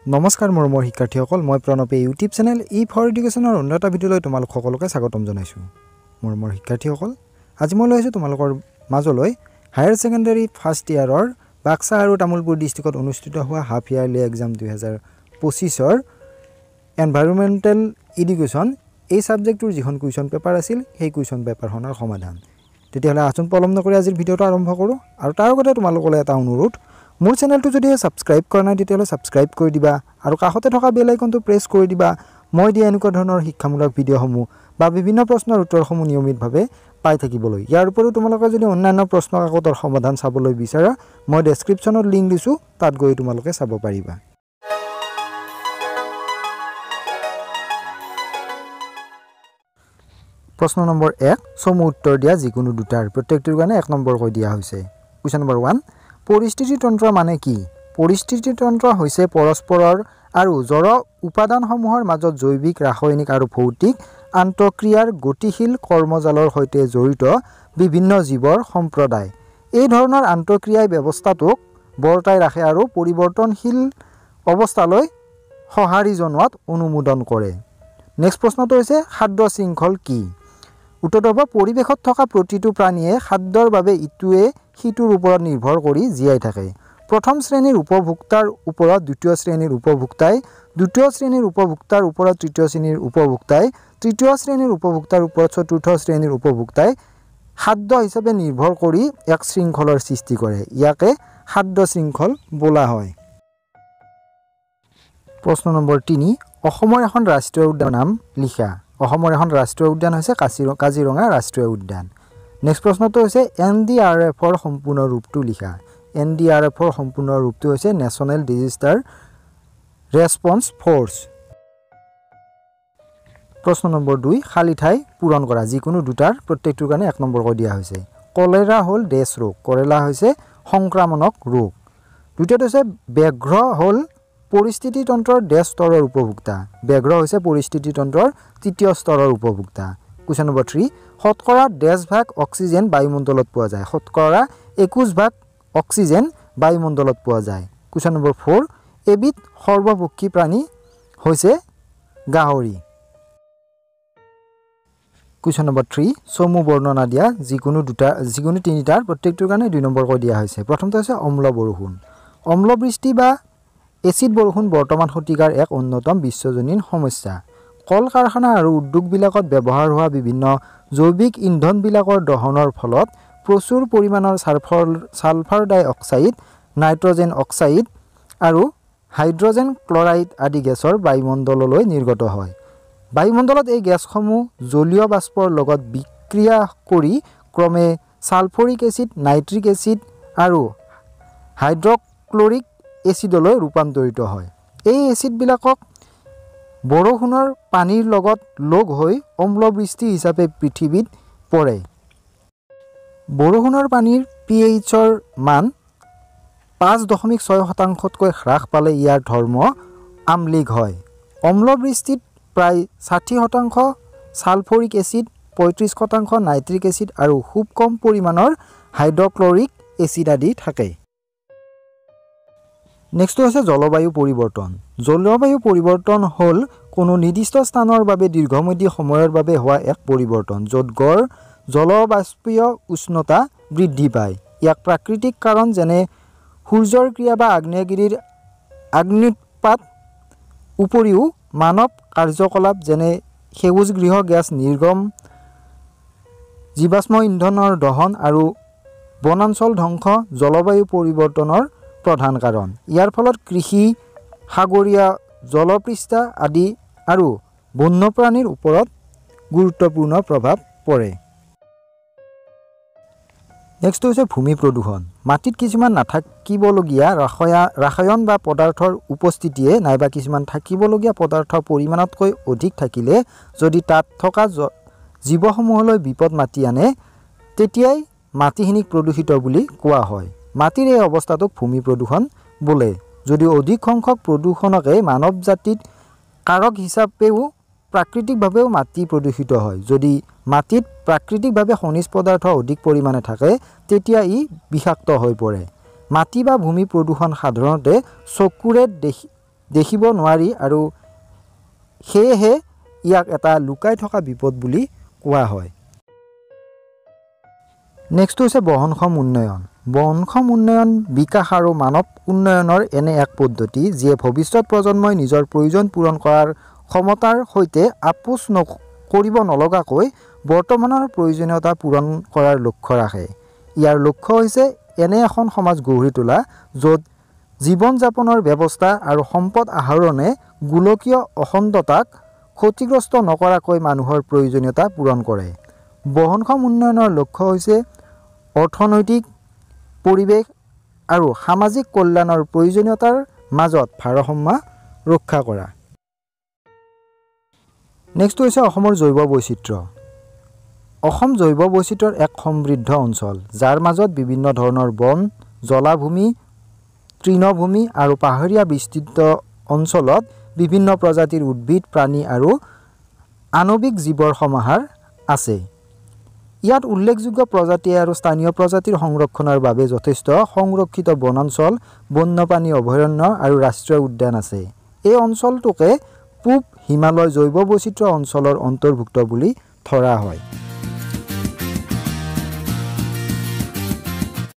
নমস্কাৰ মৰমৰ শিক্ষাৰ্থীসকল মই প্ৰণৱে ইউটিউব চেনেল ফৰ এডুকেশ্যনৰ অন্য এটা ভিডিঅ'লৈ তোমালোক সকলোকে স্বাগতম জনাইছোঁ মৰমৰ শিক্ষাৰ্থীসকল আজি মই লৈ আহিছোঁ তোমালোকৰ মাজলৈ হায়াৰ ছেকেণ্ডাৰী ফাৰ্ষ্ট ইয়াৰৰ বাক্সা আৰু তামুলপুৰ ডিষ্ট্ৰিক্টত অনুষ্ঠিত হোৱা হাফ ইয়াৰলি এক্সাম 2025ৰ এনভাইৰনমেণ্টেল এডুকেশ্যন এই সাবজেক্টৰ যিখন কুৱেশ্যন পেপাৰ আছিল সেই কুৱেশ্যন পেপাৰখনৰ সমাধান তেতিয়াহ'লে আচোন পলম নকৰি আজিৰ ভিডিঅ'টো আৰম্ভ কৰোঁ আৰু তাৰ আগতে তোমালোকলৈ এটা অনুৰোধ মোৰ চেনেলটো যদি সাবস্ক্ৰাইব কৰা নাই তেতিয়াহ'লে সাবস্ক্ৰাইব কৰি দিবা আৰু কাষতে থকা বেল আইকনটো প্ৰেছ কৰি দিবা মই দিয়া এনেকুৱা ধৰণৰ শিক্ষামূলক ভিডিঅ'সমূহ বা বিভিন্ন প্ৰশ্নৰ উত্তৰসমূহ নিয়মিতভাৱে পাই থাকিবলৈ ইয়াৰ উপৰিও তোমালোকে যদি অন্যান্য প্ৰশ্ন কাকতৰ সমাধান চাবলৈ বিচাৰা মই ডেছক্ৰিপশ্যনত লিংক দিছোঁ তাত গৈ তোমালোকে চাব পাৰিবা প্ৰশ্ন নম্বৰ 1 সমু উত্তৰ দিয়া যিকোনো দুটাৰ প্ৰত্যেকটোৰ কাৰণে 1 নম্বৰ কৈ দিয়া হৈছে কোৱেশ্চন নম্বৰ 1 পৰিস্থিতি তন্ত্ৰ মানে কি পৰিস্থিতি তন্ত্ৰ হৈছে পৰস্পৰৰ আৰু জড় উপাদানসমূহৰ মাজত জৈৱিক ৰাসায়নিক আৰু ভৌতিক আন্তঃক্ৰিয়াৰ গতিশীল কৰ্মজালৰ সৈতে জড়িত বিভিন্ন জীৱৰ সম্প্ৰদায় এই ধৰণৰ আন্তঃক্ৰিয়াই ব্যৱস্থাটোক বৰ্তাই ৰাখে আৰু পৰিৱৰ্তনশীল অৱস্থালৈ সঁহাৰি জনোৱাত অনুমোদন কৰে নেক্সট প্ৰশ্নটো হৈছে খাদ্য শৃংখল কি উত্তৰটো হ'ব পৰিৱেশত থকা প্ৰতিটো প্ৰাণীয়ে খাদ্যৰ বাবে ইটোৱে সিটোৰ ওপৰত নিৰ্ভৰ কৰি জীয়াই থাকে প্ৰথম শ্ৰেণীৰ উপভোক্তাৰ ওপৰত দ্বিতীয় শ্ৰেণীৰ উপভোক্তাই দ্বিতীয় শ্ৰেণীৰ উপভোক্তাৰ ওপৰত তৃতীয় শ্ৰেণীৰ উপভোক্তাই তৃতীয় শ্ৰেণীৰ উপভোক্তাৰ ওপৰত চতুৰ্থ শ্ৰেণীৰ উপভোক্তাই খাদ্য হিচাপে নিৰ্ভৰ কৰি এক শৃংখলৰ সৃষ্টি কৰে ইয়াকে খাদ্য শৃংখল বোলা হয় প্ৰশ্ন নম্বৰ 3 অসমৰ এখন ৰাষ্ট্ৰীয় উদ্যানৰ নাম লিখা অসমৰ এখন ৰাষ্ট্ৰীয় উদ্যান হৈছে কাজিৰঙা ৰাষ্ট্ৰীয় উদ্যান নেক্সট প্ৰশ্নটো হৈছে এনডিআৰএফৰ সম্পূৰ্ণ ৰূপটো লিখা এনডিআৰএফৰ সম্পূৰ্ণ ৰূপটো হৈছে নেশ্যনেল ডিজাষ্টাৰ ৰেছপন্স ফ'ৰ্চ প্ৰশ্ন নম্বৰ 2 খালী ঠাই পূৰণ কৰা যিকোনো দুটাৰ প্ৰত্যেকটোৰ কাৰণে 1 নম্বৰ কৈ দিয়া হৈছে কলেৰা হ'ল ডেছ ৰোগ কলেৰা হৈছে সংক্ৰামক ৰোগ দ্বিতীয়টো হৈছে ব্যাঘ্ৰ হ'ল পৰিস্থিতি তন্ত্ৰৰ ডেছ স্তৰৰ উপভোক্তা ব্যাঘ্ৰ হৈছে পৰিস্থিতি তন্ত্ৰৰ তৃতীয় স্তৰৰ উপভোক্তা কোৱেশ্চন নম্বৰ 3 শতকৰা ডেছ ভাগ অক্সিজেন বায়ুমণ্ডলত পোৱা যায় শতকৰা 21 ভাগ অক্সিজেন বায়ুমণ্ডলত পোৱা যায় কোৱেশ্চন নম্বৰ 4 এবিধ সৰ্বভক্ষী প্ৰাণী হৈছে গাহৰি কোৱেশ্চন নম্বৰ 3 চমু বৰ্ণনা দিয়া যিকোনো তিনিটাৰ প্ৰত্যেকটোৰ কাৰণে 2 নম্বৰ কৈ দিয়া হৈছে প্ৰথমটো হৈছে অম্ল বৰষুণ অম্ল বৃষ্টি বা এচিড বৰষুণ বৰ্তমান শতিকাৰ এক অন্যতম বিশ্বজনীন সমস্যা কল কাৰখানা আৰু উদ্যোগবিলাকত ব্যৱহাৰ হোৱা বিভিন্ন জৈৱিক ইন্ধনবিলাকৰ দহনৰ ফলত প্ৰচুৰ পৰিমাণৰ ছালফাৰ ডাই অক্সাইড নাইট্ৰজেন অক্সাইড আৰু হাইড্ৰজেন ক্লৰাইড আদি গেছৰ বায়ুমণ্ডললৈ নিৰ্গত হয় বায়ুমণ্ডলত এই গেছসমূহ জলীয় বাষ্পৰ লগত বিক্ৰিয়া কৰি ক্ৰমে ছালফৰিক এচিড নাইট্ৰিক এচিড আৰু হাইড্ৰক্লৰিক এচিডলৈ ৰূপান্তৰিত হয় এই এচিডবিলাকক বৰষুণৰ পানীৰ লগত লগ হৈ অম্লবৃষ্টি হিচাপে পৃথিৱীত পৰে বৰষুণৰ পানীৰ pHৰ মান 5.6% হ্ৰাস পালে ইয়াৰ ধৰ্ম আম্লিক হয় অম্লবৃষ্টিত প্ৰায় 60% ছালফৰিক এচিড 35% নাইট্ৰিক এচিড আৰু খুব কম পৰিমাণৰ হাইড্ৰক্লৰিক এচিড আদি থাকে নেক্সটটো হৈছে জলবায়ু পৰিৱৰ্তন হ'ল কোনো নিৰ্দিষ্ট স্থানৰ বাবে দীৰ্ঘম্যাদী সময়ৰ বাবে হোৱা এক পৰিৱৰ্তন য'ত গড় জলবাষ্পীয় উষ্ণতা বৃদ্ধি পায় ইয়াক প্ৰাকৃতিক কাৰণ যেনে সূৰ্যৰ ক্ৰিয়া বা আগ্নেয়গিৰিৰ অগ্ন্যুৎপাত উপৰিও মানৱ কাৰ্যকলাপ যেনে সেউজগৃহ গেছ নিৰ্গম জীৱাশ্ম ইন্ধনৰ দহন আৰু বনাঞ্চল ধ্বংস জলবায়ু পৰিৱৰ্তনৰ প্ৰধান কাৰণ ইয়াৰ ফলত কৃষি সাগৰীয় জলপৃষ্ঠ আদি আৰু বন্যপ্ৰাণীৰ ওপৰত গুৰুত্বপূৰ্ণ প্ৰভাৱ পৰে নেক্সট হৈছে ভূমি প্ৰদূষণ মাটিত কিছুমান নাথাকিবলগীয়া ৰাসায়ন বা পদাৰ্থৰ উপস্থিতিয়ে নাইবা কিছুমান থাকিবলগীয়া পদাৰ্থৰ পৰিমাণতকৈ অধিক থাকিলে যদি তাত থকা জীৱসমূহলৈ বিপদ মাতি আনে তেতিয়াই মাটিখিনিক প্ৰদূষিত বুলি কোৱা হয় মাটিৰ এই অৱস্থাটোক ভূমি প্ৰদূষণ বোলে যদি অধিক সংখ্যক প্ৰদূষণকে মানৱ জাতিত কাৰক হিচাপেও প্ৰাকৃতিকভাৱেও মাটি প্ৰদূষিত হয় যদি মাটিত প্ৰাকৃতিকভাৱে খনিজ পদাৰ্থ অধিক পৰিমাণে থাকে তেতিয়া ই বিষাক্ত হৈ পৰে মাটি বা ভূমি প্ৰদূষণ সাধাৰণতে চকুৰে দেখিব নোৱাৰি আৰু সেয়েহে ইয়াক এটা লুকাই থকা বিপদ বুলি কোৱা হয়। নেক্সট হৈছে বহনক্ষম উন্নয়ন। বহনক্ষম উন্নয়ন বিকাশ আৰু মানৱ উন্নয়নৰ এনে এক পদ্ধতি যিয়ে ভৱিষ্যত প্ৰজন্মই নিজৰ প্ৰয়োজন পূৰণ কৰাৰ ক্ষমতাৰ সৈতে আপোচ কৰিব নলগাকৈ বৰ্তমানৰ প্ৰয়োজনীয়তা পূৰণ কৰাৰ লক্ষ্য ৰাখে। ইয়াৰ লক্ষ্য হৈছে এনে এখন সমাজ গঢ়ি তোলা য'ত জীৱন যাপনৰ ব্যৱস্থা আৰু সম্পদ আহৰণে গোলকীয় অখণ্ডতাক ক্ষতিগ্ৰস্ত নকৰাকৈ মানুহৰ প্ৰয়োজনীয়তা পূৰণ কৰে। বহনক্ষম উন্নয়নৰ লক্ষ্য হৈছে অৰ্থনৈতিক, পৰিৱেশ আৰু সামাজিক কল্যাণৰ প্ৰয়োজনীয়তাৰ মাজত ভাৰসাম্য ৰক্ষা কৰা। নেক্সট হৈছে অসমৰ জৈৱ বৈচিত্ৰ্য। অসম জৈৱ বৈচিত্ৰ্যৰ এক সমৃদ্ধ অঞ্চল, যাৰ মাজত বিভিন্ন ধৰণৰ বন, জলাভূমি, তৃণভূমি আৰু পাহাৰীয়া বিস্তৃত অঞ্চলত বিভিন্ন প্ৰজাতিৰ উদ্ভিদ, প্ৰাণী আৰু আণৱিক জীৱৰ সমাহাৰ আছে। ইয়াত উল্লেখযোগ্য প্ৰজাতি আৰু স্থানীয় প্ৰজাতিৰ সংৰক্ষণৰ বাবে যথেষ্ট সংৰক্ষিত বনাঞ্চল, বন্যপ্ৰাণী অভয়াৰণ্য আৰু ৰাষ্ট্ৰীয় উদ্যান আছে। এই অঞ্চলটোকে পূব হিমালয় জৈৱ বৈচিত্ৰ্য অঞ্চলৰ অন্তৰ্ভুক্ত বুলি ধৰা হয়।